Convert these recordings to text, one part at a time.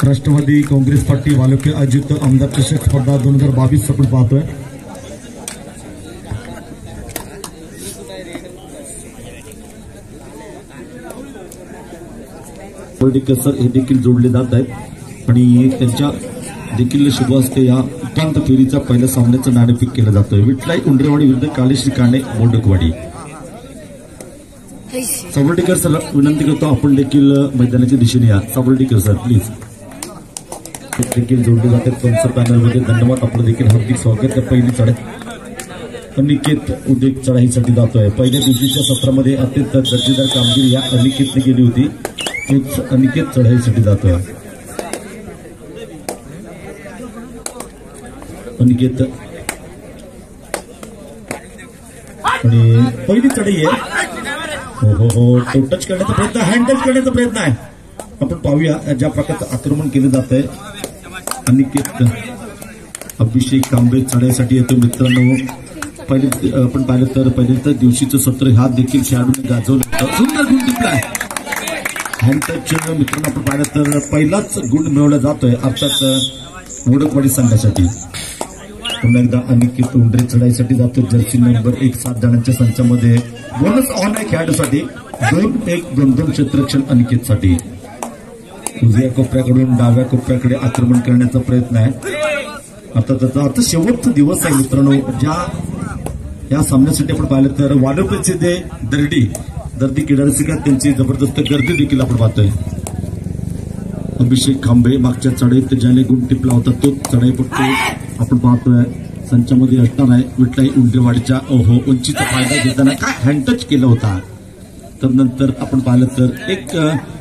Rashtrawadi Congress party वालोके आयोजित आमदार चषक स्पर्धा 2022 आपण पाहतोय। वर्डेकर सर हे देखील जोडले जात आहेत आणि त्यांच्या देखील शुभ हस्ते या उपांत्य फेरीचा पहिल्या सामन्याचं नाणेफेक केलं जातोय। विठलाई उंडरेवाडी विरुद्ध कालेश्री काणे मोडकवाडी। सावर्डेकर सर विनंती करतो आपण देखील मैदानाच्या दिशेने या। सावर्डेकर सर प्लीज देखील जोडले जाते स्पॉन्सर पॅनलमध्ये। धन्यवाद, आपलं देखील हार्दिक स्वागत। पहिली चढाई अनिकेत उदेक चढाईसाठी जातोय। पहिल्या दिवशीच्या सत्रामध्ये अत्यंत दर्जेदार कामगिरी या अनिकेतने केली होती, तोच अनिकेत चढाईसाठी जातोय। अनिकेत आणि पहिली चढाई आहे। हो तो टच करण्याचा प्रयत्न, हँड टच करण्याचा प्रयत्न आहे। आपण पाहूया ज्या प्रकारचं आक्रमण केलं जात आहे। अनिकेत अभिषेक कांबे चढाईसाठी येतो मित्रांनो। पहिले आपण पाहिलं तर पहिल्याच दिवशीचं सत्र हा देखील खेळाडूने गाजवलं। सुंदर गुण टिपलाय, हँड टच मित्रांनो आपण पाहिलं तर पहिलाच गुण मिळवला जातोय अर्थात मोडकवाडी संघासाठी। पुन्हा एकदा अनिकेत उंडरे चढाईसाठी जातो। जर्सी नंबर 1 7 जणांच्या संचामध्ये बोनस ऑन आहे खेळाडूसाठी। 2-1-2-2 क्षेत्ररक्षण अनिकेतसाठी। उजव्या कोपऱ्याकडून डाव्या कोपऱ्याकडे आक्रमण करण्याचा प्रयत्न आहे। आता त्याचा आता शेवटचा दिवस आहे मित्रांनो। ज्या या सामन्यासाठी आपण पाहिलं तर वाडोपेचे ते दर्दी किडारसिका त्यांची जबरदस्त गर्दी देखील आपण पाहतोय। अभिषेक खांबे मागच्या चढाईत ज्याने गुण टिपला होता तो चढाईपट्टू आपण पाहतोय संचामध्ये असणार आहे। विठलाई उंडरेवाडीच्या उंचीचा फायदा घेताना काय हँड टच केला होता। तर नंतर आपण पाहिलं तर एक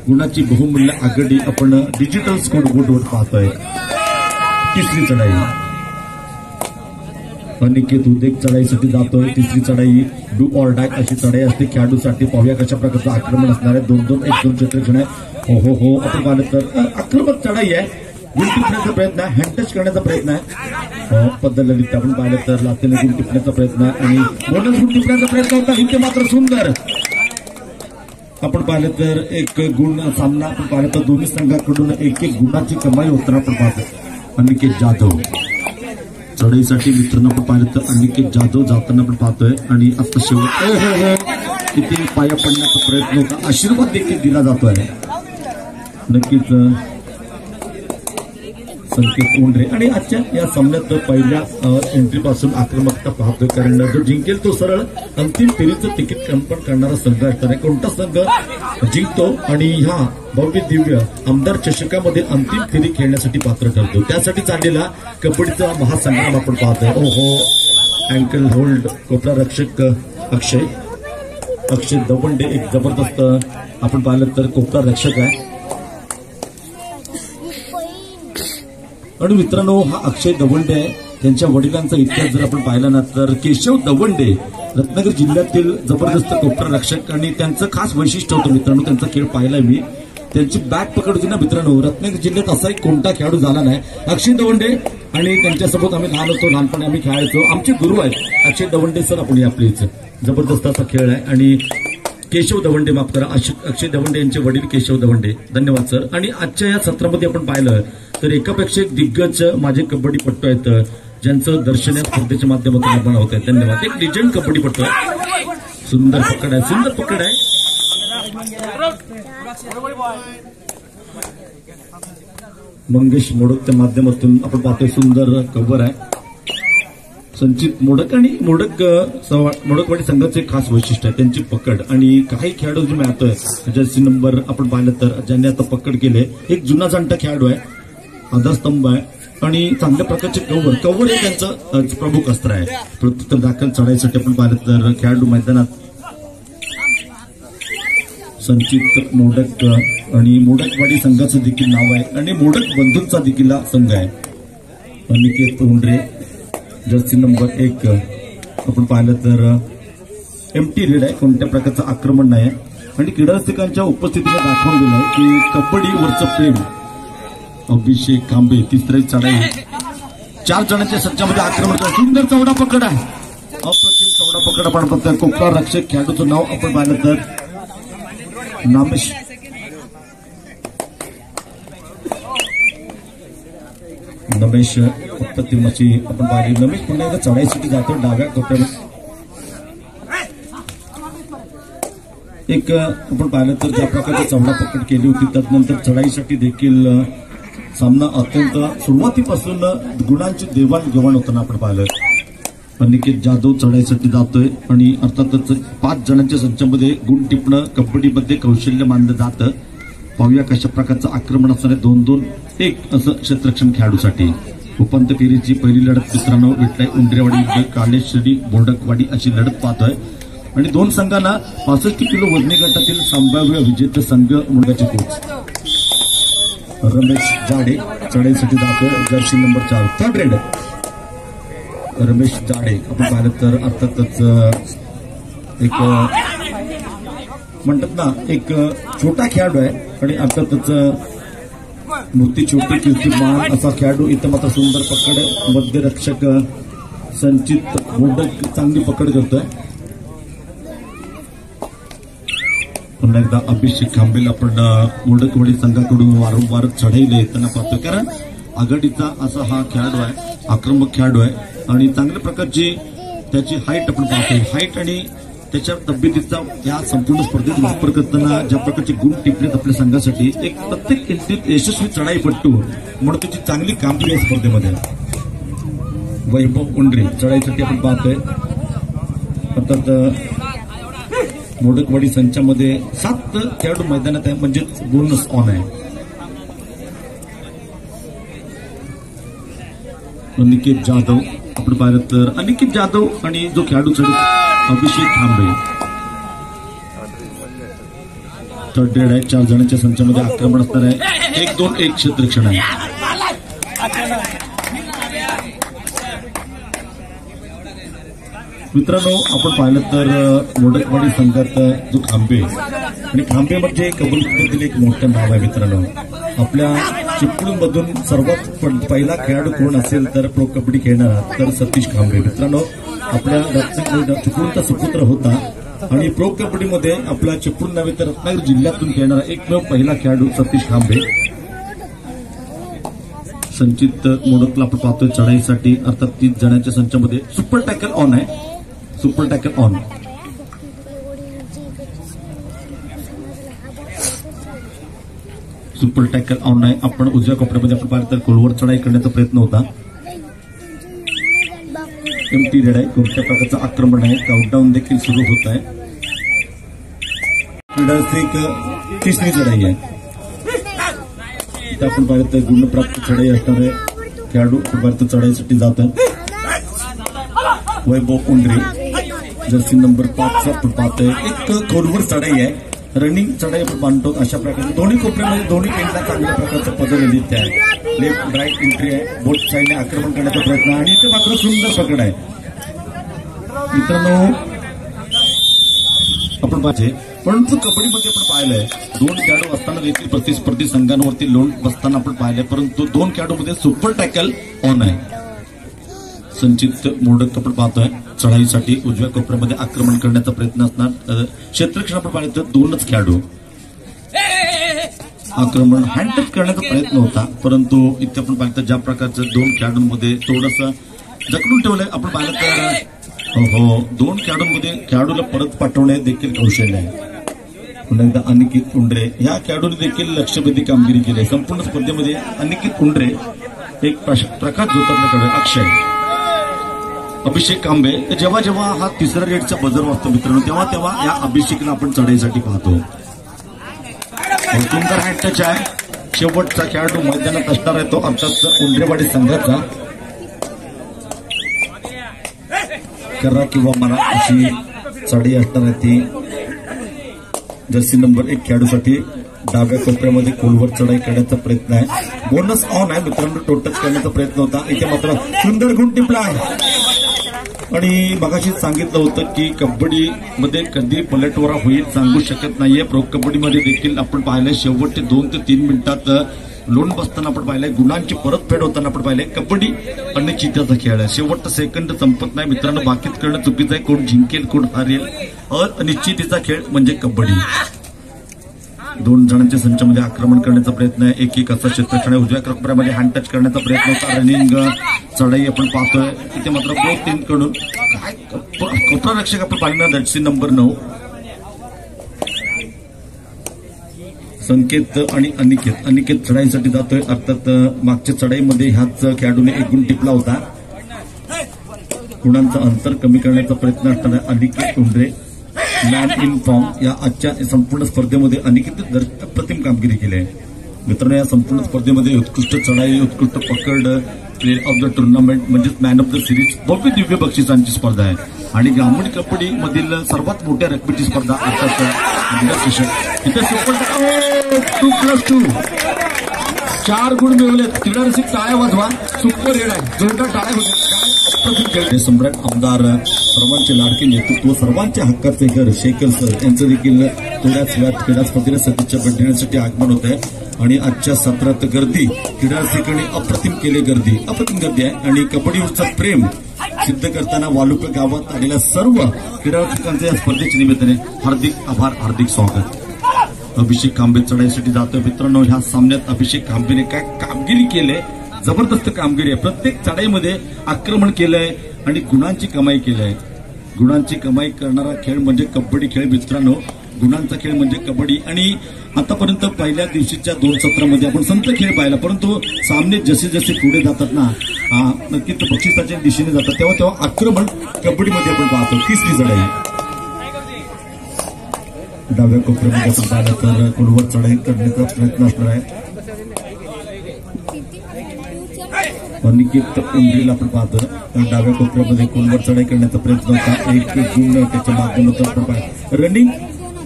गुणाची बहुमूल्य आघाडी आपण डिजिटल स्कोर बोर्डवर पाहतोय। तिसरी चढाई अनिकेत उदेक चढाईसाठी जातोय। तिसरी चढाई डू ऑर डाय अशी चढाई असते खेळाडूसाठी। पाहूया कशा प्रकारचं आक्रमण असणार आहे। 2-2-1-2 क्षेत्ररक्षण आहे। हो आपण पाहिलं तर आक्रमक चढाई आहे। गुण टिपण्याचा प्रयत्न आहे, हँड टच करण्याचा प्रयत्न आहे। पद्धतरीत्या आपण पाहिलं तर लातेने गुण टिपण्याचा प्रयत्न आहे आणि बोनस गुण टिपण्याचा प्रयत्न होता। इथे मात्र सुंदर आपण पाहिलं तर एक गुण सामना आपण पाहिलं तर दोन्ही संघाकडून एक गुणाची कमाई होताना आपण पाहतो। अनिकेत जाधव चढाईसाठी मित्रांनो आपण पाहिलं तर अनिकेत जाधव जाताना आपण पाहतोय आणि आता शेवट किती पाया पडण्याचा प्रयत्न होता, आशीर्वाद देखील दिला जातोय। नक्कीच संकेत उंडरे आणि आजच्या या सामन्यात पहिल्या एंट्रीपासून आक्रमकता पाहतोय, कारण जो जिंकेल तो सरळ अंतिम फेरीचं तिकीट कन्फर्म करणारा संघ असणार आहे। कोणता संघ जिंकतो आणि ह्या भव्य दिव्य आमदार चषकामध्ये अंतिम फेरी खेळण्यासाठी पात्र ठरतो, त्यासाठी चाललेला कबड्डीचा महासंग्राम आपण पाहतोय। अँकल होल्ड कोपरा रक्षक अक्षय दवंडे एक जबरदस्त आपण पाहिलं तर कोपरा रक्षक आहे। आणि मित्रांनो हा अक्षय दवंडे आहे, त्यांच्या वडिलांचा इतिहास जर आपण पाहिला ना तर केशव दवंडे रत्नागिरी जिल्ह्यातील जबरदस्त कोपरा रक्षक आणि त्यांचं खास वैशिष्ट्य होतं मित्रांनो। त्यांचा खेळ पाहिलाय मी, त्यांची बॅट पकड होती ना मित्रांनो। रत्नागिरी जिल्ह्यात असा एक कोणता खेळाडू झाला नाही। अक्षय दवंडे आणि त्यांच्यासोबत आम्ही लहान होतो, लहानपणी आम्ही खेळायचो, आमचे गुरु आहेत अक्षय दवंडे सर। आपण या प्लीज जबरदस्त असा खेळ आहे। आणि केशव दवंडे माफ करा, अक्षय दवंडे यांचे वडील केशव दवंडे, धन्यवाद सर। आणि आजच्या या सत्रामध्ये आपण पाहिलं तर एकापेक्षा एक दिग्गज माझे कबड्डीपटू आहेत ज्यांचं दर्शन या स्पर्धेच्या माध्यमातून निर्माण होत आहे। धन्यवाद। एक लिजंड कबड्डीपटू आहे, सुंदर पकड आहे, सुंदर पकड आहे। मंगेश मोडकच्या माध्यमातून आपण पाहतोय सुंदर कव्हर आहे। संचित मोडक आणि मोडकवाडी संघाचे खास वैशिष्ट्य आहे त्यांची पकड। आणि काही खेळाडू जे मिळतोय जर्सी नंबर आपण पाहिलं तर ज्यांनी आता पकड केले, एक जुना जाणता खेळाडू आहे, आधारस्तंभ आहे आणि चांगल्या प्रकारचे कव्हर हे त्यांचं प्रमुख अस्त्र आहे। प्रत्युत्तर दाखल चढाईसाठी आपण पाहिलं तर खेळाडू मैदानात संचित मोडक आणि मोडकवाडी संघाचं देखील नाव आहे आणि मोडक बंधूंचा देखील संघ आहे। अनिकेत उंडरे जर्सी नंबर 1 आपण पाहिलं तर एमटी रीड आहे, कोणत्या प्रकारचं आक्रमण नाही आणि क्रीडारसिकांच्या उपस्थितीने दाखवून दिलं आहे की कबड्डीवरचं प्रेम। अभिषेक खांबे तिसरी चढाई 4 जणांच्या संचामध्ये आक्रमण, सुंदर चौडा पकड आहे, अप्रतिम चौडा पकड आपण बघतोय। कोपरा रक्षक खेळाडूचं नाव आपण पाहिलं तर नामेश नमेश अप्रतिमाची आपण पाहिली. नमेश पुन्हा एकदा चढाईसाठी जातो डाव्या कोपऱ्यात. एक आपण पाहिलं तर ज्या प्रकारची चवडा पकड केली होती त्यानंतर चढाईसाठी देखील सामना अत्यंत सुरुवातीपासून गुणांची देवाणघेवाण होताना आपण पाहिलं. अनिकेत जाधव चढाईसाठी जातोय आणि अर्थातच 5 जणांच्या संचामध्ये गुण टिपणं कबड्डीमध्ये कौशल्य मानलं जातं. पाहूया कशा प्रकारचं आक्रमण असणारे 2-2-1 असं क्षेत्ररक्षण खेळाडूसाठी. उपांत्य फेरीची पहिली लढत मित्रांनो विठ्ठल उंडरेवाडी कालेश्वरी बोडकवाडी अशी लढत पाहतोय आणि 2 संघांना 65 किलो वजनी गटातील संभाव्य विजेते संघ मुलगाचे कोच रमेश जाडे चढाईसाठी जातोय. Jersey number 4 third red Ramesh जाडे. आपण पाहिलं तर अर्थातच एक म्हणतात ना एक छोटा खेळाडू आहे आणि अर्थातच मूर्ती छोटी कीर्तिमान असा खेळाडू. इथं मात्र सुंदर पकड मध्यरक्षक संचित बोडक चांगली पकड करतोय. पुन्हा एकदा अभिषेक खांबेला आपण बोडकवाडी संघाकडून वारंवार चढाईला येताना पाहतोय कारण आघाडीचा असा हा खेळाडू आहे, आक्रमक खेळाडू आहे आणि चांगल्या प्रकारची त्याची हाईट आपण पाहतोय. हाईट आणि त्याच्या तब्येतीचा या संपूर्ण स्पर्धेत वापर करताना ज्या प्रकारचे गुण टिपलेत आपल्या संघासाठी एक प्रत्येक किमतीत यशस्वी चढाईपट्टू म्हणून त्याची चांगली कामगिरी आहे स्पर्धेमध्ये. वैभव उंडरे चढाईसाठी आपण पाहतोय. अर्थात बोडकवाडी संचामध्ये 7 खेळाडू मैदानात आहे म्हणजे बोनस ऑन आहे. अनिकेत जाधव आपण पाहिलं तर अनिकेत जाधव आणि जो खेळाडू चढत अभिषेक खांबे थर्ड रेड आहे. 4 जणांच्या संचामध्ये आक्रमण असणार आहे. 1-2-1 क्षेत्ररक्षण आहे. मित्रांनो आपण पाहिलं तर बोडकवाडी संघात जो खांबे आणि खांबे म्हणजे कबड्डीमधील एक मोठं नाव आहे मित्रांनो. आपल्या चिपळूणमधून सर्वात पहिला खेळाडू कोण असेल तर प्रो कबड्डी खेळणारा तर सतीश खांबे. मित्रांनो आपल्या चिपळूणचा सुपुत्र होता आणि प्रो कबड्डीमध्ये आपला चिपळूण नव्हे तर रत्नागिरी जिल्ह्यातून खेळणारा एकमेव पहिला खेळाडू सतीश खांबे. संचित मोडकला आपण पाहतोय चढाईसाठी. अर्थात 30 जणांच्या संचामध्ये सुपर टॅकल ऑन आहे. Super tackle on. Super tackle on आहे. आपण उजव्या कोपऱ्यामध्ये आपण पाहिलं तर खोलवर चढाई करण्याचा प्रयत्न होता. एमटी रेड आहे. कोणत्या प्रकारचं आक्रमण आहे. काउंटडाऊन देखील सुरू होत आहे. क्रीडास्थिक 3री चढाई आहे. आपण पाहिलं तर गुणप्राप्त चढाई असणारे खेळाडू भारत चढाईसाठी जातात. वैभव उंडरे जर्सी नंबर 5 आपण पाहतोय. एक खोलवर चढाई आहे. रनिंग चढाई आपण बांधतो अशा प्रकारे दोन्ही कोपऱ्यामध्ये दोन्ही टेंटला चांगल्या प्रकारचं पदर लिहित आहे. लेफ्ट राईट एंट्री आहे. बोट साईडने आक्रमण करण्याचा प्रयत्न आणि इथे मात्र सुंदर पकड आहे. मित्रांनो आपण पाहिजे परंतु कबड्डीमध्ये आपण पाहिलंय 2 खेळाडू असताना देखील प्रतिस्पर्धी संघांवरती लोण बसताना आपण पाहिलंय परंतु 2 खेळाडूमध्ये सुपर टॅकल ऑन आहे. संचित मोडक आपण पाहतोय चढाईसाठी उजव्या कोपऱ्यामध्ये आक्रमण करण्याचा प्रयत्न असणार. क्षेत्ररक्षण आपण पाहिलं तर 2च खेळाडू आक्रमण हँडटच करण्याचा प्रयत्न होता परंतु इथे आपण पाहिलं तर ज्या प्रकारचं 2 खेळाडूंमध्ये थोडंसं जखडून ठेवलंय. आपण पाहिलं तर हो 2 खेळाडूंमध्ये खेळाडूला परत पाठवणे देखील कौशल्य आहे. पुन्हा एकदा अनिकेत उंडरे या खेळाडूने देखील लक्षवेधी कामगिरी केली आहे. संपूर्ण स्पर्धेमध्ये अनिकेत उंडरे एक प्रकाश जोतातल्याकडे अक्षय अभिषेक खांबे. जेव्हा जेव्हा हा 3रा रेडचा बजर वाजतो मित्रांनो तेव्हा तेव्हा या अभिषेकला आपण चढाईसाठी पाहतो. सुंदर हँड टच आहे. शेवटचा खेळाडू मैदानात असणार आहे तो अर्थात उंडरेवाडी संघाचा. करा किंवा मला अशी चढाई असणार आहे ती जर्सी नंबर 1 खेळाडूसाठी डाव्या कोपऱ्यामध्ये खोलवर चढाई करण्याचा प्रयत्न आहे. बोनस ऑन आहे मित्रांनो. टोटच करण्याचा प्रयत्न होता. इथे मात्र सुंदर गुण टिपला आहे आणि मगाशी सांगितलं होतं की कबड्डीमध्ये कधी पलटवार होईल सांगू शकत नाहीये. प्रो कबड्डीमध्ये देखील आपण पाहिलंय शेवटचे 2 ते 3 मिनिटात लोण बसताना आपण पाहिलंय. गुणांची परतफेड होताना आपण पाहिलंय. कबड्डी अनिश्चिततेचा खेळ आहे. शेवटचा सेकंद संपत नाही मित्रांनो. बाकीच करणं चुकीचं आहे. कोण जिंकेल कोण हारेल. अनिश्चिततेचा खेळ म्हणजे कबड्डी. दोन जणांच्या संचामध्ये आक्रमण करण्याचा प्रयत्न आहे. एक असा क्षेत्रक्षण उजव्या कोपऱ्यामध्ये हँड टच करण्याचा प्रयत्न होता. रनिंग चढाई आपण पाहतोय इथे मात्र बोथ टीम कडून काय कोपरा रक्षक आपण पाहिलं जर्सी नंबर 9 संकेत आणि अनिकेत चढाईसाठी जातोय. अर्थात मागच्या चढाईमध्ये ह्याच खेळाडूने एक गुण टिपला होता. गुणांचं अंतर कमी करण्याचा प्रयत्न असताना अनिकेत उंडरे मॅन इन फॉर्म या आजच्या संपूर्ण स्पर्धेमध्ये अनिकेत अप्रतिम कामगिरी केली आहे. मित्रांनो या संपूर्ण स्पर्धेमध्ये उत्कृष्ट चढाई उत्कृष्ट पकड प्लेयर ऑफ द टुर्नामेंट म्हणजेच मॅन ऑफ द सिरीज भव्य दिव्य बक्षिसांची स्पर्धा आहे आणि ग्रामीण कबड्डी मधील सर्वात मोठ्या रकमेची स्पर्धा अर्थात इथे 2+2 4 गुण मिळवले. क्रीडा रसिक टाळ्या वाजवा. सुपर रेड आहे जोरदार टाळ्या होते. सम्राट आमदार सर्वांचे लाडके नेतृत्व सर्वांच्या हक्काचे घर शेखर सर यांचं देखील थोड्याच वेळात क्रीडा स्पर्धेला सदिच्छा भेट देण्यासाठी आगमन होत आहे आणि आजच्या सत्रात गर्दी क्रीडा रसिकांनी अप्रतिम गर्दी आहे आणि कबड्डीवरचं प्रेम सिद्ध करताना वालुका गावात आलेल्या सर्व क्रीडा रसिकांचे या स्पर्धेच्या निमित्ताने हार्दिक आभार हार्दिक स्वागत. अभिषेक खांबे चढाईसाठी जातोय. मित्रांनो ह्या सामन्यात अभिषेक खांबेने काय कामगिरी केली जबरदस्त कामगिरी आहे. प्रत्येक चढाईमध्ये आक्रमण केलंय आणि गुणांची कमाई केलंय. गुणांची कमाई करणारा खेळ म्हणजे कबड्डी खेळ. मित्रांनो गुणांचा खेळ म्हणजे कबड्डी आणि आतापर्यंत पहिल्या दिवशीच्या 2 सत्रामध्ये आपण संत खेळ पाहिला परंतु सामने जसे जसे पुढे जातात ना नक्कीच बक्षिसाच्या दिशेने जातात तेव्हा आक्रमण कबड्डीमध्ये आपण पाहतो. 3री चढाई डाव्या कोपऱ्यामध्ये आपण पाहिलं तर कुडवर चढाई करण्याचा प्रयत्न असणार आहे. अनिकेत उंडरीला आपण पाहतो डाव्या कोपऱ्यामध्ये कुडवर चढाई करण्याचा प्रयत्न होता. एक गुण त्याच्या माध्यमातून आपण पाहिलं. रनिंग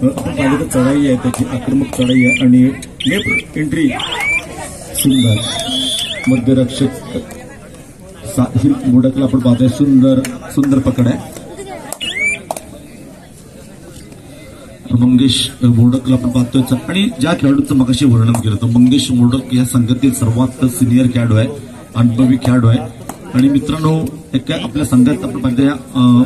आपण पाहिलं तर चढाई आहे त्याची आक्रमक चढाई आहे आणि लेफ्ट एंट्री सुंदर मध्यरक्षक साहिल मोडकला आपण पाहतोय. सुंदर पकड आहे. मंगेश मोडकला आपण पाहतोय आणि ज्या खेळाडूचं मगाशी वर्णन केलं तर मंगेश मोडक या संघातील सर्वात सिनियर खेळाडू आहे अनुभवी खेळाडू आहे आणि मित्रांनो आपल्या संघात आपण पाहिलं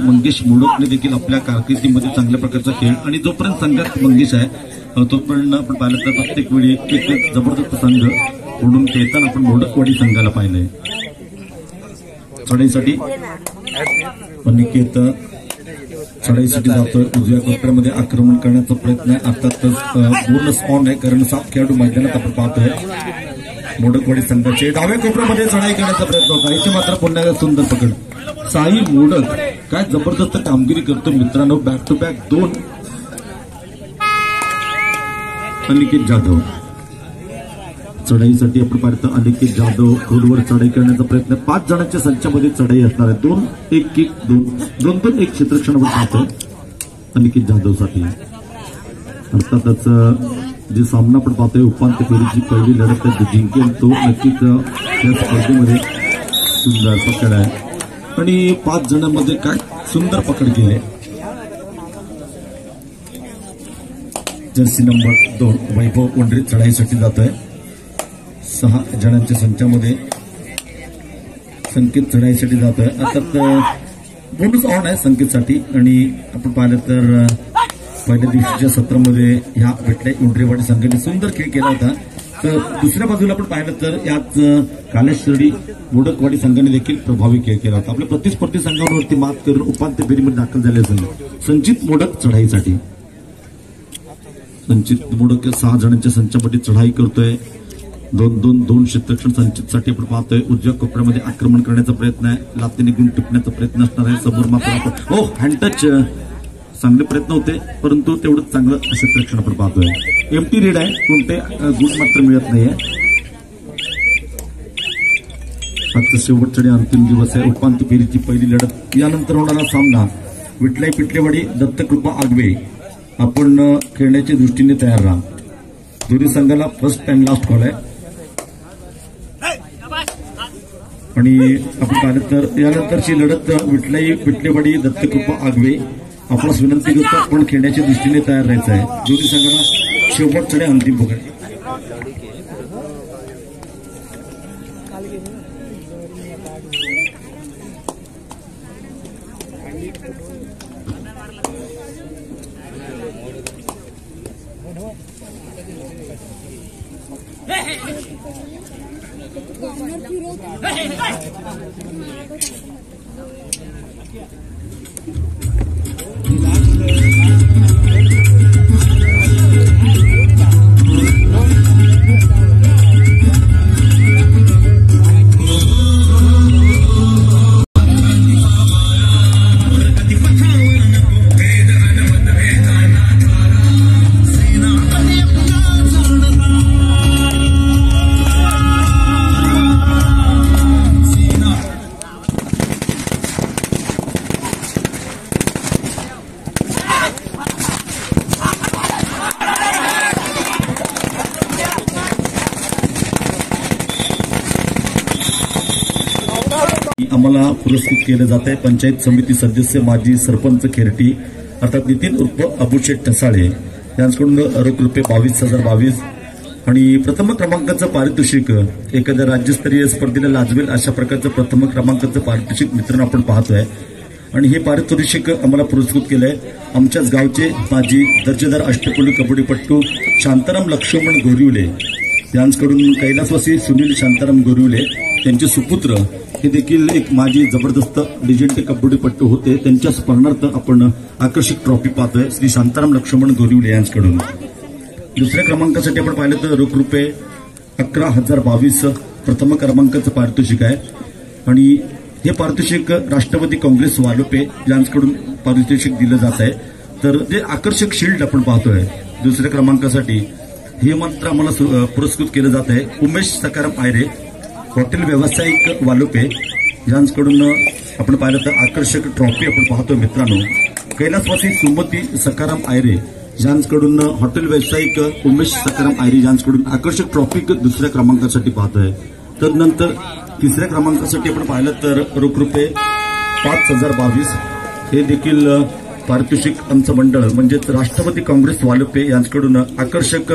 मंगेश मोडकने देखील आपल्या कारकिर्दीमध्ये चांगल्या प्रकारचा खेळ आणि जोपर्यंत संघात मंगेश आहे तोपर्यंत आपण पाहिलं तर प्रत्येक वेळी एक जबरदस्त संघ म्हणून खेळताना आपण मोडकवाडी संघाला पाहिलंय. चढाईसाठी अनिकेत चढाईसाठी जातोय. उजव्या कोपऱ्यामध्ये आक्रमण करण्याचा प्रयत्न आहे. अर्थातच पूर्ण स्पॉन आहे कारण 7 खेळाडू मैदानात आपण पाहतोय. मोडकवाडी संघाचे डाव्या कोपऱ्यामध्ये चढाई करण्याचा प्रयत्न होता. इथे मात्र पुन्हा सुंदर पकड. साहिल मोडक काय जबरदस्त कामगिरी करतो मित्रांनो. Back to back 2 Aniket Jadhav चढाईसाठी आपण पाहतो. अनिकेत जाधव रोडवर चढाई करण्याचा प्रयत्न 5 जणांच्या संचामध्ये चढाई असणार आहे. 2-1-1-2 एक क्षेत्रक्षण आपण पाहतो अनिकेत जाधवसाठी. अर्थातच जे सामना आपण पाहतोय उपांत्य फेरीची पहिली लढत जिंकेल तो नक्कीच या स्पर्धेमध्ये सुंदर पकड आहे आणि 5 जणांमध्ये काय सुंदर पकड केले. जर्सी नंबर 2 वैभव उंडरे चढाईसाठी जातोय. 6 जणांच्या संचामध्ये संकेत चढाईसाठी जातोय. अर्थात बोनस ऑन आहे संकेतसाठी आणि आपण पाहिलं तर पहिल्या दिवशीच्या सत्रामध्ये ह्या भेटल्या उंडरेवाडी संघाने सुंदर खेळ केला होता. तर दुसऱ्या बाजूला आपण पाहिलं तर याच कालेश्वरी मोडकवाडी संघाने देखील प्रभावी खेळ केला होता. आपल्या प्रतिस्पर्धी संघावरती मात करून उपांत्य फेरीमध्ये दाखल झाले संघ संचित मोडक चढाईसाठी. संचित मोडक 6 जणांच्या संचामध्ये चढाई करतोय. 2 क्षेत्रक्षण संचितसाठी आपण पाहतोय. उजव्या कोपऱ्यामध्ये आक्रमण करण्याचा प्रयत्न आहे. लातीने गुण टिपण्याचा प्रयत्न असणार आहे. समोर मात्र आपण हँड टच चांगले प्रयत्न होते परंतु तेवढंच चांगलं क्षेत्रक्षण आपण पाहतोय. एमटी रेड आहे कोणते गुण मात्र मिळत नाहीये. आजचा शेवटचा आणि अंतिम दिवस आहे. उपांत्य फेरीची पहिली लढत यानंतर होणारा सामना विठलाई पिटलेवाडी दत्तकृपा आगवे आपण खेळण्याच्या दृष्टीने तयार राहा. दोन्ही संघाला फर्स्ट अँड लास्ट कॉल आहे आणि आपण पाहिलं तर यानंतरची लढत विठलाई पिटलेवाडी दत्तकृपा आगवे आपल्यास विनंती करतो आपण खेळण्याच्या दृष्टीने तयार राहायचं आहे. दोन्ही संघाला शेवटकडे अंतिम पकड. आम्हाला पुरस्कृत केलं जात आहे पंचायत समिती सदस्य माजी सरपंच खेरटी अर्थात नितीन उर्फ अबुशेठ ठसाळे यांच्याकडून रोख रुपये 22,022 आणि प्रथम क्रमांकाचं पारितोषिक एखाद्या राज्यस्तरीय स्पर्धेला लाजवेल अशा प्रकारचं प्रथम क्रमांकाचं पारितोषिक मित्रांनो आपण पाहतोय आणि हे पारितोषिक आम्हाला पुरस्कृत केलंय आमच्याच गावचे माजी दर्जेदार अष्टपैलू कबड्डीपट्टू शांताराम लक्ष्मण गोरिवले यांच्याकडून कैलासवासी सुनील शांताराम गोरिवले त्यांचे सुपुत्र हे देखील एक माजी जबरदस्त लिजेंड कबड्डीपट्टू होते त्यांच्या स्मरणार्थ आपण आकर्षक ट्रॉफी पाहतोय श्री शांताराम लक्ष्मण गोरिवले यांच्याकडून दुसऱ्या क्रमांकासाठी आपण पाहिलं तर रोख रुपये 11,022 प्रथम क्रमांकाचं पारितोषिक आहे आणि हे पारितोषिक राष्ट्रवादी काँग्रेस वालोपे यांच्याकडून पारितोषिक दिलं जात आहे तर जे आकर्षक शिल्ड आपण पाहतोय दुसऱ्या क्रमांकासाठी हे मात्र आम्हाला पुरस्कृत केलं जात आहे उमेश सकाराम आयरे हॉटेल व्यावसायिक वालोपे यांच्याकडून आपण पाहिलं तर आकर्षक ट्रॉफी आपण पाहतोय मित्रांनो कैलासवासी सुमती सकाराम आयरे यांच्याकडून हॉटेल व्यावसायिक उमेश सकाराम आयरे यांच्याकडून आकर्षक ट्रॉफी दुसऱ्या क्रमांकासाठी पाहतोय तर नंतर तिसऱ्या क्रमांकासाठी आपण पाहिलं तर रोख रुपये 5,022 हे देखील पारितोषिक आमचं मंडळ म्हणजेच राष्ट्रवादी काँग्रेस वालोपे यांच्याकडून आकर्षक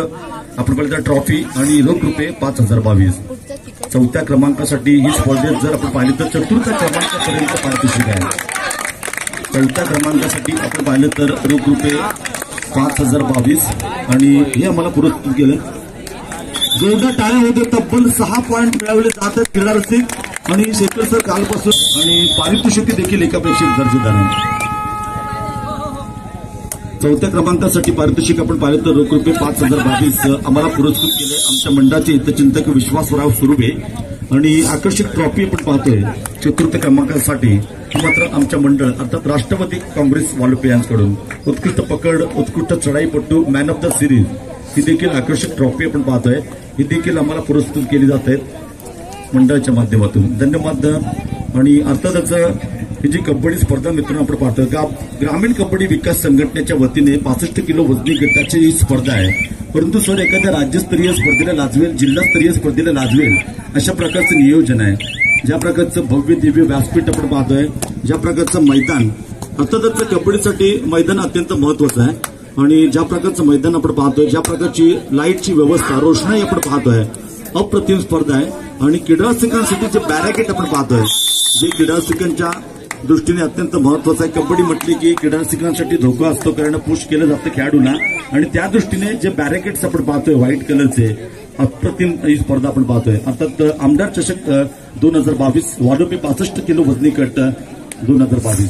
आपण पाहिलं ट्रॉफी आणि रोख रुपये 5,022 चौथ्या क्रमांकासाठी ही स्पर्धेत जर आपण पाहिलं तर चतुर्थ क्रमांकापर्यंत पारितोषिक आहे चौथ्या क्रमांकासाठी आपण पाहिलं तर रोख रुपये 5,022 आणि हे आम्हाला पुरस्कृत केलं जोरदार टाळ्या होते तब्बल 6 पॉईंट मिळवले जातात क्रीडा रसिक आणि शेखर सर कालपासून आणि पारितोषिक देखील एकापेक्षा दर्जेदार आहे चौथ्या क्रमांकासाठी पारितोषिक आपण पाहिलं तर रोख रुपये 5,022 आम्हाला पुरस्कृत केले आमच्या मंडळाचे हितचिंतक विश्वासराव सुरुबे आणि आकर्षक ट्रॉफी आपण पाहतोय चतुर्थ क्रमांकासाठी मात्र आमच्या मंडळ अर्थात राष्ट्रवादी काँग्रेस वालोपे यांच्याकडून उत्कृष्ट पकड उत्कृष्ट चढाईपट्टू मॅन ऑफ द सिरीज ही देखील आकर्षक ट्रॉफी आपण पाहतोय ही देखील आम्हाला पुरस्कृत केली जात आहेत मंडळाच्या माध्यमातून धन्यवाद आणि अर्थातच ही जी कबड्डी स्पर्धा मित्रांनो आपण पाहतोय ग्रामीण कबड्डी विकास संघटनेच्या वतीने 65 किलो वजनी गटाची ही स्पर्धा आहे परंतु सर एखाद्या राज्यस्तरीय स्पर्धेला लाजवेल जिल्हास्तरीय स्पर्धेला लाजवेल अशा प्रकारचं नियोजन आहे ज्या प्रकारचं भव्य दिव्य व्यासपीठ आपण पाहतोय ज्या प्रकारचं मैदान अर्थातच कबड्डीसाठी मैदान अत्यंत महत्वाचं आहे आणि ज्या प्रकारचं मैदान आपण पाहतोय ज्या प्रकारची लाईटची व्यवस्था रोषणाई आपण पाहतोय अप्रतिम स्पर्धा आहे आणि क्रीडारसिकांसाठी जे बॅरिकेड आपण पाहतोय जे क्रीडारसिकांच्या दृष्टीने अत्यंत महत्वाचं आहे कबड्डी म्हटली की क्रीडारसिकांसाठी धोका असतो कारण पुश केलं जातं खेळाडूंना आणि त्या दृष्टीने जे बॅरिकेड्स आपण पाहतोय व्हाईट कलरचे अप्रतिम ही स्पर्धा आपण पाहतोय अर्थात आमदार चषक 2022 वालोपे 65 किलो वजनी गट 2022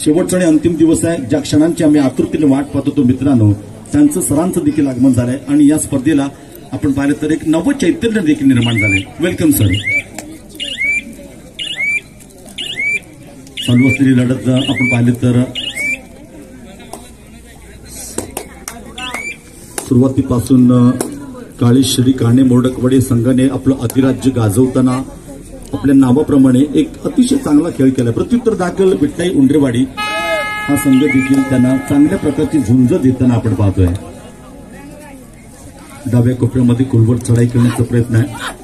शेवटचा आणि अंतिम दिवस आहे ज्या क्षणांची आम्ही आतुरतेने वाट पाहतो तो मित्रांनो त्यांचं सरांचं देखील आगमन झालंय आणि या स्पर्धेला आपण पाहिलं तर एक नवं चैतन्य देखील निर्माण झालंय वेलकम सर चालू असलेली लढत आपण पाहिले तर सुरुवातीपासून काळेश्वरी काणे मोरडकवाडी संघाने आपलं अधिराज्य गाजवताना आपल्या नावाप्रमाणे एक अतिशय चांगला खेळ केला प्रत्युत्तर दाखल विठ्ठाई उंडरेवाडी हा संघ देखील त्यांना चांगल्या प्रकारची झुंज देताना आपण पाहतोय डाव्या कोपऱ्यामध्ये खोलवर चढाई करण्याचा प्रयत्न आहे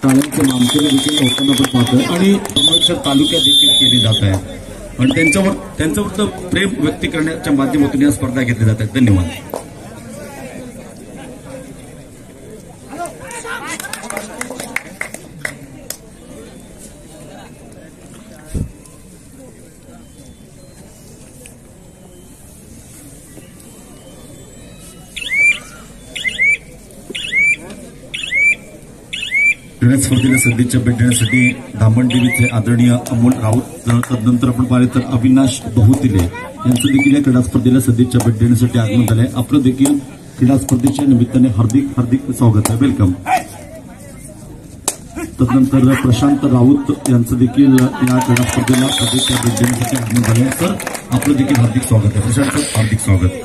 टाळ्यांचे मामकेले देखील होताना पण पाहतोय आणि अमृतसर तालुक्यात देखील केली जात आहे आणि त्यांच्यावर प्रेम व्यक्त करण्याच्या माध्यमातून या स्पर्धा घेतल्या जात आहेत. धन्यवाद. क्रीडा स्पर्धेला सदिच्छा भेट देण्यासाठी धामणदेवीचे आदरणीय अमोल राऊत, तदनंतर आपण पाहिले तर अविनाश बहुतिले यांचं देखील या क्रीडा स्पर्धेला सदिच्छा भेट देण्यासाठी आगमन झालंय. आपलं देखील क्रीडा स्पर्धेच्या निमित्ताने हार्दिक हार्दिक स्वागत आहे. वेलकम. तदनंतर प्रशांत राऊत यांचं देखील या क्रीडा स्पर्धेला सदिच्छा भेट देण्यासाठी आगमन झालंय. तर आपलं देखील हार्दिक स्वागत आहे. प्रशांत, हार्दिक स्वागत.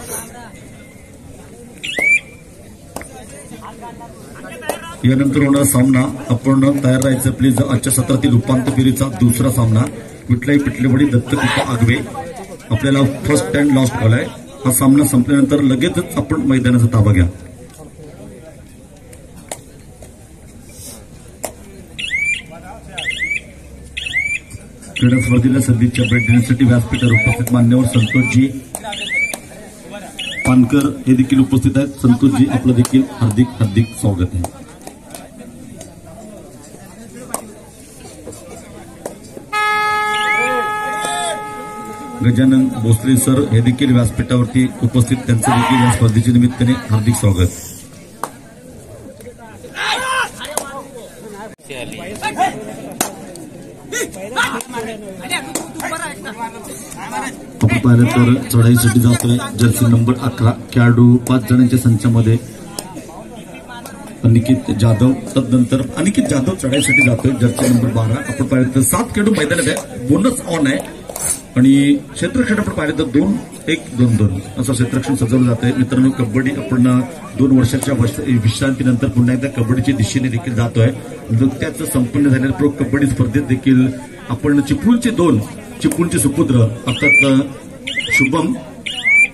यानंतर होणारा सामना आपण तयार राहायचं प्लीज. आजच्या सत्रातील उपांत्य फेरीचा दुसरा सामना विठलाई पिटलेवाडी दत्तकृपा आगवे आपल्याला फर्स्ट अँड लास्ट कॉल आहे. हा सामना संपल्यानंतर लगेचच आपण मैदानाचा ताबा घ्या. क्रीडा स्पर्धेला सदिच्छा भेट देण्यासाठी व्यासपीठावर उपस्थित मान्यवर संतोषजी पानकर हे देखील उपस्थित आहेत. संतोषजी, आपलं देखील हार्दिक हार्दिक स्वागत आहे. गजानन भोसले सर हे देखील व्यासपीठावरती उपस्थित, त्यांचं देखील या स्पर्धेच्या निमित्ताने हार्दिक स्वागत. आपण पाहिलं तर चढाईसाठी जातोय जर्सी नंबर 11 खेळाडू 5 जणांच्या संचामध्ये अनिकेत जाधव. तदनंतर अनिकेत जाधव चढाईसाठी जातोय जर्सी नंबर 12. आपण पाहिलं तर 7 खेळाडू मैदानात आहे. बोनस ऑन आहे आणि क्षेत्ररक्षण आपण पाहिलं तर 2-1-2-2 असं क्षेत्ररक्षण सजवलं जात आहे. मित्रांनो, कबड्डी आपण 2 वर्षाच्या विश्रांतीनंतर पुन्हा एकदा कबड्डीच्या दिशेने देखील जातोय. नुकत्याच संपन्न झालेल्या प्रो कबड्डी स्पर्धेत देखील आपण चिपळूणचे सुपुत्र अर्थात शुभम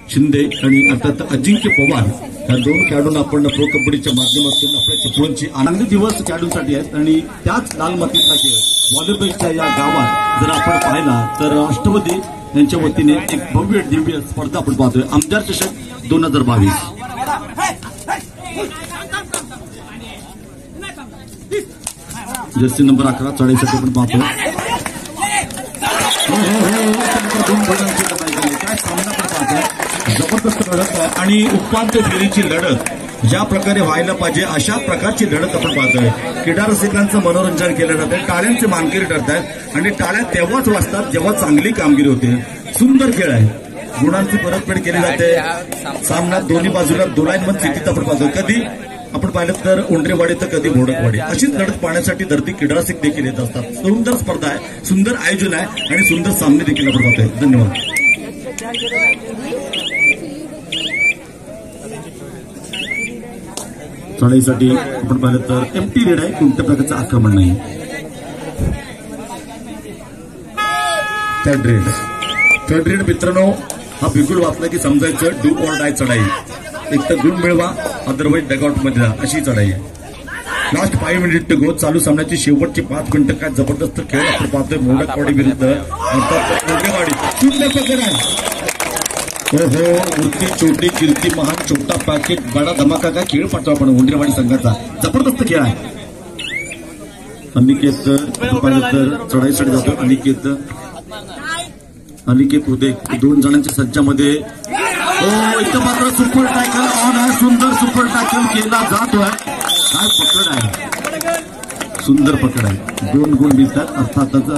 शिंदे आणि अर्थात अजिंक्य पवार या 2 खेळाडूंना आपण प्रो कबड्डीच्या माध्यमातून आपल्या चिपळूणची आनंदी दिवस खेळाडूंसाठी आहेत. आणि त्याच लाल मातीतला खेळ व्हॉलीबॉलच्या या गावात जर आपण पाहिला तर राष्ट्रवादी यांच्या वतीने एक भव्य दिव्य स्पर्धा आपण पाहतोय. आमदार चषक 2022 जर्सी नंबर 11 चढाईसाठी आपण पाहतोय. काय सामना आपण पाहतोय. जबरदस्त लढत आहे आणि उपांत्य फेरीची लढत ज्या प्रकारे व्हायला पाहिजे अशा प्रकारची लढत आपण पाहतोय. क्रीडा रसिकांचं मनोरंजन केलं जातं, टाळ्यांचे मानकरी ठरत आहेत आणि टाळ्या तेव्हाच वाजतात जेव्हा चांगली कामगिरी होते. सुंदर खेळ आहे, गुणांची परतफेड केली जाते. सामना दोन्ही बाजूला दोलायमान स्थितीत आपण पाहतोय. कधी आपण पाहिलं तर उंडरेवाडी तर कधी घोडकवाडी. अशीच लढत पाहण्यासाठी धरती क्रीडा रसिक देखील येत असतात. सुंदर स्पर्धा आहे, सुंदर आयोजन आहे आणि सुंदर सामने देखील आपण पाहतोय. धन्यवाद. चढाईसाठी आपण पाहिलं तर एमटी रेड आहे, कोणत्या प्रकारचं आक्रमण नाही. थर्ड रेड मित्रांनो, हा बिगुल वाचला की समजायचं डू ऑर डाय चढाई. एक तर गुण मिळवा, अदरवाईज डगआउट मध्ये जा, अशी चढाई आहे. लास्ट 5 मिनिट गो. चालू सामन्याची शेवटची 5 मिनिटं काय जबरदस्त खेळ आपण पाहतोय. मोडकवाडी विरुद्ध अर्थात उंडरेवाडी. सुंदर प्रकार आहे. हो, मूर्ती छोटी कीर्ती महान, छोटा पॅकेट बडा धमाका काय खेळ पाहतो आपण उंडरेवाडी संघाचा. जबरदस्त खेळ आहे. अनिकेत पाहिलं तर चढाईसाठी जातो. अनिकेत उदय 2 जणांच्या सज्जामध्ये. इथं मात्र सुपर टॅकल ऑन आहे. सुंदर सुपर टॅकल केला जातोय. काय पकड आहे, सुंदर पकड आहे. 2 गुण मिळतात. अर्थातच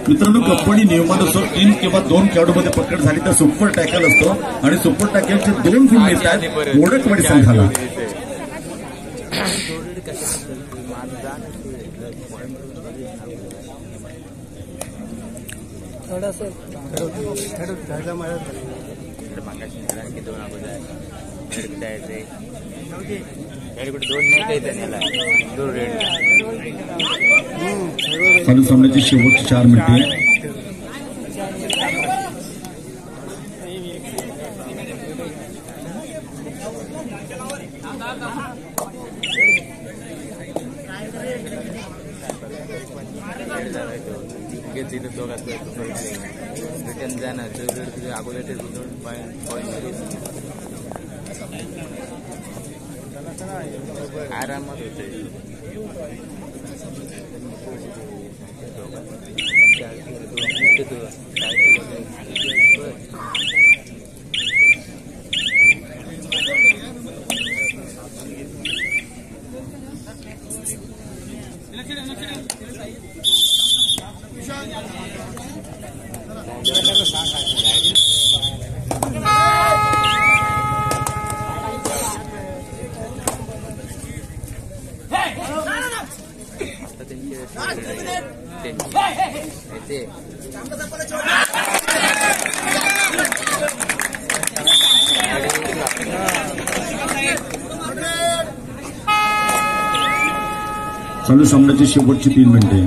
मित्रांनो, कबड्डी नियमानुसार 3 किंवा 2 खेळाडूमध्ये पकड झाली तर सुपर टॅकल असतो आणि सुपर टॅकलचे 2 गुण मिळतात मोडकवाडी संघाला. चालू सामन्याची शेवटची 4 मिनिटे. आरामात होते. चालू सामन्याची शेवटची 3 मिनिटे.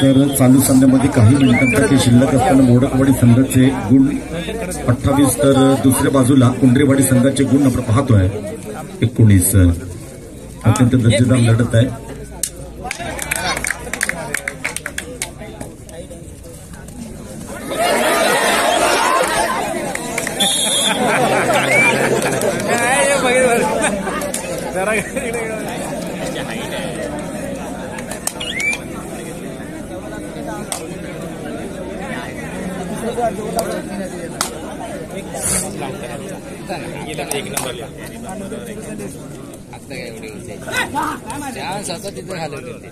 तर चालू सामन्यामध्ये काही मिनिटांसाठी शिल्लक असताना मोडकवाडी संघाचे गुण 28 तर दुसऱ्या बाजूला उंडरेवाडी संघाचे गुण आपण पाहतोय 19. अत्यंत दर्जेदार लढत आहे. आता काय एवढी होते चान्स आता तिथे घालवले ते.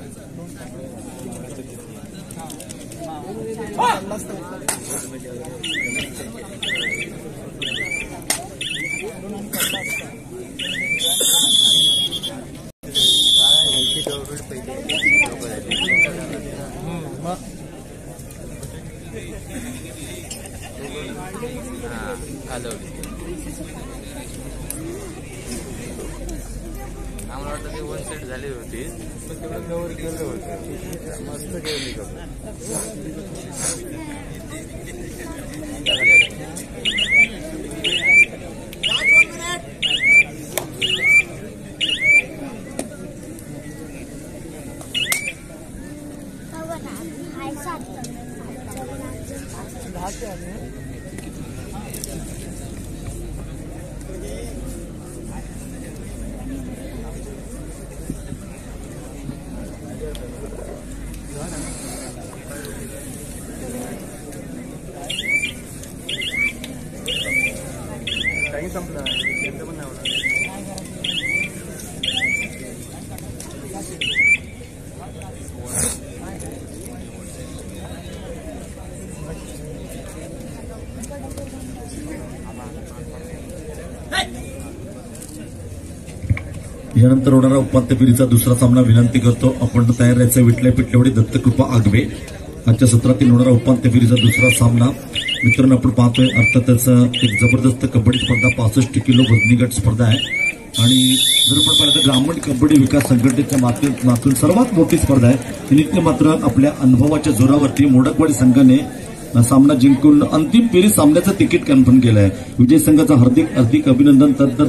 आम्हाला वाटतं ते 1 सेट झाली होती पण तेवढं कव्हर केलं होतं. मस्त केली टाइम संपला एकदा पण नाही होणार. यानंतर होणारा उपांत्य फेरीचा दुसरा सामना विनंती करतो आपण तयार राहायचं. विठले पिटलेवडी दत्तकृपा आगवे. आजच्या सत्रातील होणारा उपांत्य फेरीचा दुसरा सामना मित्रांनो आपण पाहतोय. अर्थातच एक जबरदस्त कबड्डी स्पर्धा 65 किलो वजनी गट स्पर्धा आहे आणि जर आपण पाहिलं तर ग्रामीण कबड्डी विकास संघटनेच्या माध्यमातून सर्वात मोठी स्पर्धा आहे. नित्य मात्र आपल्या अनुभवाच्या जोरावरती मोडकवाडी संघाने सामना जिंकून अंतिम फेरी सामन्याचं तिकीट कन्फर्म केलं आहे. विजय संघाचं हार्दिक अभिनंदन. तदनंतर